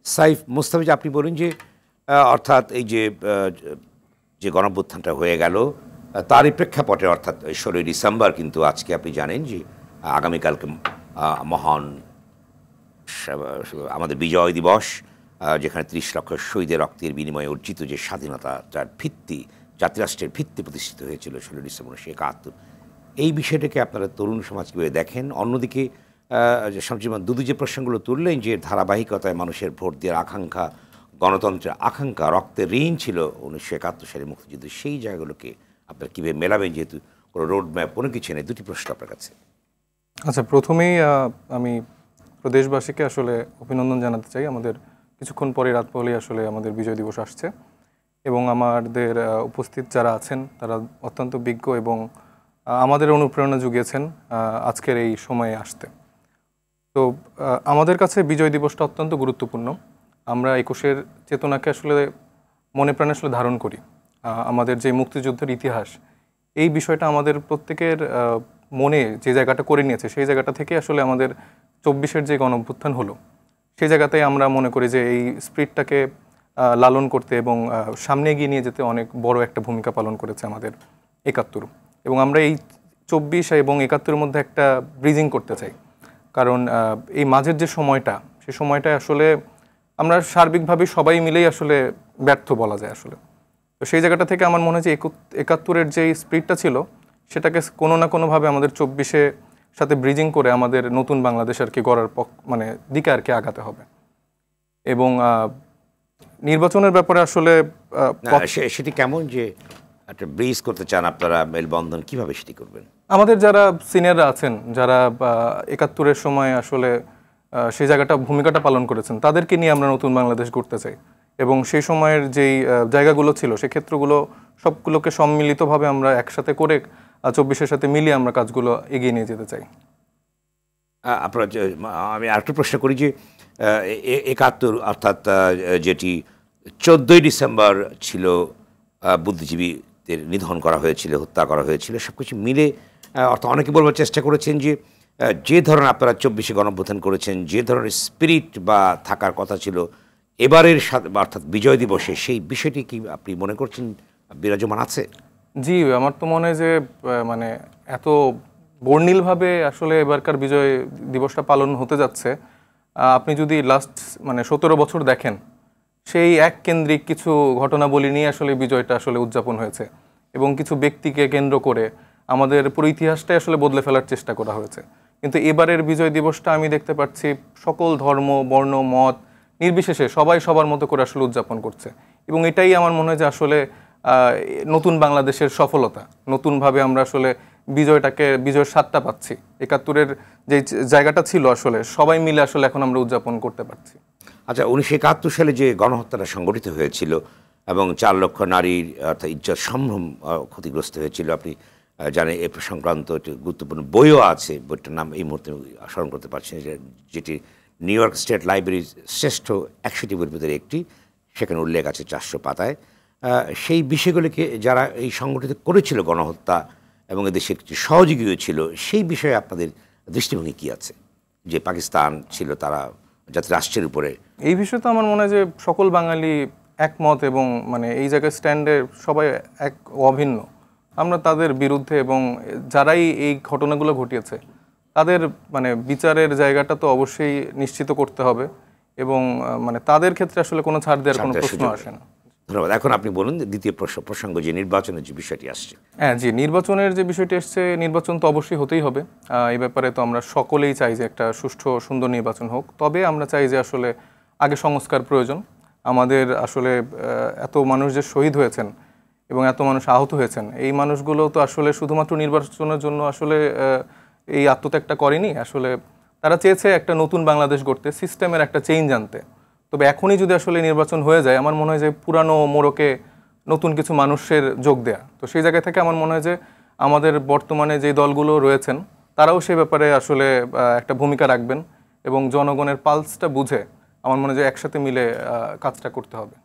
সাইফ মুস্তাফিজ, আপনি বলেন যে অর্থাৎ এই যে গণঅভ্যুত্থানটা হয়ে গেল তারই প্রেক্ষাপটে অর্থাৎ 16ই ডিসেম্বর কিন্তু আজকে আপনি জানেন যে আগামীকালকে মহান আমাদের বিজয় দিবস, যেখানে 30 লক্ষ শহীদের রক্তের বিনিময়ে অর্জিত যে স্বাধীনতা, যার ভিত্তি জাতিরাষ্ট্রের ভিত্তি প্রতিষ্ঠিত হয়েছিল 16 ডিসেম্বর 1971। এই বিষয়টাকে আপনারা তরুণ সমাজ কীভাবে দেখেন? অন্যদিকে শামসুজ্জামান দুদু যে প্রসঙ্গগুলো তুললেন যে ধারাবাহিকতায় মানুষের ভোট দেওয়ার আকাঙ্ক্ষা, গণতন্ত্রের আকাঙ্ক্ষা, রক্তের ঋণ ছিল 1971 সালে মুক্তিযুদ্ধ, সেই জায়গাগুলোকে আপনারা কীভাবে মেলাবেন, যেহেতু কোনো রোড ম্যাপ কোনো কিছু নেই? দুটি প্রশ্ন আপনার কাছে। আচ্ছা, প্রথমেই আমি প্রদেশবাসীকে আসলে অভিনন্দন জানাতে চাই। আমাদের কিছুক্ষণ পরে রাত পহলেই আসলে আমাদের বিজয় দিবস আসছে এবং আমাদের উপস্থিত যারা আছেন তারা অত্যন্ত বিজ্ঞ এবং আমাদের অনুপ্রেরণা জুগিয়েছেন আজকের এই সময়ে আসতে। তো আমাদের কাছে বিজয় দিবসটা অত্যন্ত গুরুত্বপূর্ণ। আমরা 21-এর চেতনাকে আসলে মনে প্রাণে আসলে ধারণ করি। আমাদের যে মুক্তিযুদ্ধের ইতিহাস, এই বিষয়টা আমাদের প্রত্যেকের মনে যে জায়গাটা করে নিয়েছে, সেই জায়গাটা থেকে আসলে আমাদের 24-এর যে গণঅভ্যুত্থান হলো, সেই জায়গাতেই আমরা মনে করি যে এই স্পিরিটটাকে লালন করতে এবং সামনে এগিয়ে নিয়ে যেতে অনেক বড় একটা ভূমিকা পালন করেছে আমাদের 71। এবং আমরা এই 24 এবং 71-এর মধ্যে একটা ব্রিজিং করতে চাই, কারণ এই মাঝের যে সময়টা, সেই সময়টা আসলে আমরা সার্বিকভাবে সবাই মিলেই আসলে ব্যর্থ বলা যায় আসলে। তো সেই জায়গাটা থেকে আমার মনে হয় যে 71-এর যে স্পিরিটটা ছিল, সেটাকে কোনো না কোনোভাবে আমাদের 24-এ সাথে ব্রিজিং করে আমাদের নতুন বাংলাদেশ আর কি গড়ার মানে দিকে আর কি আগাতে হবে। এবং নির্বাচনের ব্যাপারে আসলে সেটি কেমন যে একটা ব্রিজ করতে চান আপনারা, মেলবন্ধন কিভাবে সেটি করবেন? আমাদের যারা সিনিয়ররা আছেন, যারা 71-এর সময় আসলে সেই জায়গাটা ভূমিকাটা পালন করেছেন, তাদেরকে নিয়ে আমরা নতুন বাংলাদেশ গড়তে চাই। এবং সেই সময়ের যেই জায়গাগুলো ছিল, সেই ক্ষেত্রগুলো সবগুলোকে সম্মিলিতভাবে আমরা একসাথে করে 24-এর সাথে মিলিয়ে আমরা কাজগুলো এগিয়ে নিয়ে যেতে চাই। আপনার আমি আরেকটা প্রশ্ন করি যে 71 অর্থাৎ যেটি 14ই ডিসেম্বর ছিল, বুদ্ধিজীবীদের নিধন করা হয়েছিল, হত্যা করা হয়েছিল, সব কিছু মিলে অর্থাৎ অনেকে বলবার চেষ্টা করেছেন যে ধরনের আপনারা 24-এ গণঅভ্যুত্থান করেছেন, যে ধরনের স্পিরিট বা থাকার কথা ছিল এবারের অর্থাৎ বিজয় দিবসে, সেই বিষয়টি কি আপনি মনে করছেন বিরাজমান আছে? জি, আমার তো মনে হয় যে মানে এত বর্ণিলভাবে আসলে এবারকার বিজয় দিবসটা পালন হতে যাচ্ছে। আপনি যদি লাস্ট 17 বছর দেখেন, সেই এক কেন্দ্রিক কিছু ঘটনাবলী নিয়ে আসলে বিজয়টা আসলে উদযাপন হয়েছে এবং কিছু ব্যক্তিকে কেন্দ্র করে আমাদের পুরো ইতিহাসটাই আসলে বদলে ফেলার চেষ্টা করা হয়েছে। কিন্তু এবারের বিজয় দিবসটা আমি দেখতে পাচ্ছি সকল ধর্ম, বর্ণ, মত নির্বিশেষে সবাই সবার মতো করে আসলে উদযাপন করছে এবং এটাই আমার মনে হয় যে আসলে নতুন বাংলাদেশের সফলতা। নতুনভাবে আমরা আসলে বিজয়ের স্বাদটা পাচ্ছি। 71-এর যে জায়গাটা ছিল আসলে সবাই মিলে আসলে এখন আমরা উদযাপন করতে পারছি। আচ্ছা, 1971 সালে যে গণহত্যাটা সংগঠিত হয়েছিল এবং 4 লক্ষ নারীর অর্থাৎ ইজ্জত সম্ভ্রম ক্ষতিগ্রস্ত হয়েছিল, আপনি জানেন এ সংক্রান্ত একটি গুরুত্বপূর্ণ বইও আছে। বইটার নাম এই মুহূর্তে স্মরণ করতে পারছি না, যেটি নিউ ইয়র্ক স্টেট লাইব্রেরির শ্রেষ্ঠ 100টি বইয়ের ভিতরে একটি, সেখানে উল্লেখ আছে 400 পাতায়। সেই বিষয়গুলিকে যারা এই সংগঠিত করেছিল গণহত্যা এবং এদেশের কিছু সহযোগীও ছিল, সেই বিষয়ে আপনাদের দৃষ্টিভঙ্গি কী আছে? যে পাকিস্তান ছিল তারা জাতিরাষ্ট্রের উপরে, এই বিষয়ে তো আমার মনে হয় যে সকল বাঙালি একমত এবং এই জায়গায় স্ট্যান্ডে সবাই এক অভিন্ন। আমরা তাদের বিরুদ্ধে এবং যারাই এই ঘটনাগুলো ঘটিয়েছে তাদের বিচারের জায়গাটা তো অবশ্যই নিশ্চিত করতে হবে এবং তাদের ক্ষেত্রে আসলে কোনো ছাড় দেওয়ার কোনো প্রশ্ন আসে না। ধন্যবাদ। এখন আপনি বলুন দ্বিতীয় প্রসঙ্গ, যে নির্বাচনের যে বিষয়টি আসছে। হ্যাঁ জি, নির্বাচনের যে বিষয়টি আসছে, নির্বাচন তো অবশ্যই হতেই হবে। এই ব্যাপারে তো আমরা সকলেই চাই যে একটা সুষ্ঠু সুন্দর নির্বাচন হোক। তবে আমরা চাই যে আসলে আগে সংস্কার প্রয়োজন। আমাদের আসলে এত মানুষ যে শহীদ হয়েছেন এবং এত মানুষ আহত হয়েছেন, এই মানুষগুলো তো আসলে শুধুমাত্র নির্বাচনের জন্য আসলে এই আত্মত্যাগটা করেনি। আসলে তারা চেয়েছে একটা নতুন বাংলাদেশ গড়তে, সিস্টেমের একটা চেঞ্জ আনতে। তবে এখনই যদি আসলে নির্বাচন হয়ে যায়, আমার মনে হয় যে পুরানো মোড়কে নতুন কিছু মানুষের যোগ দেয়া। তো সেই জায়গা থেকে আমার মনে হয় যে আমাদের বর্তমানে যে দলগুলো রয়েছেন তারাও সেই ব্যাপারে আসলে একটা ভূমিকা রাখবেন এবং জনগণের পালসটা বুঝে আমার মনে হয় যে একসাথে মিলে কাজটা করতে হবে।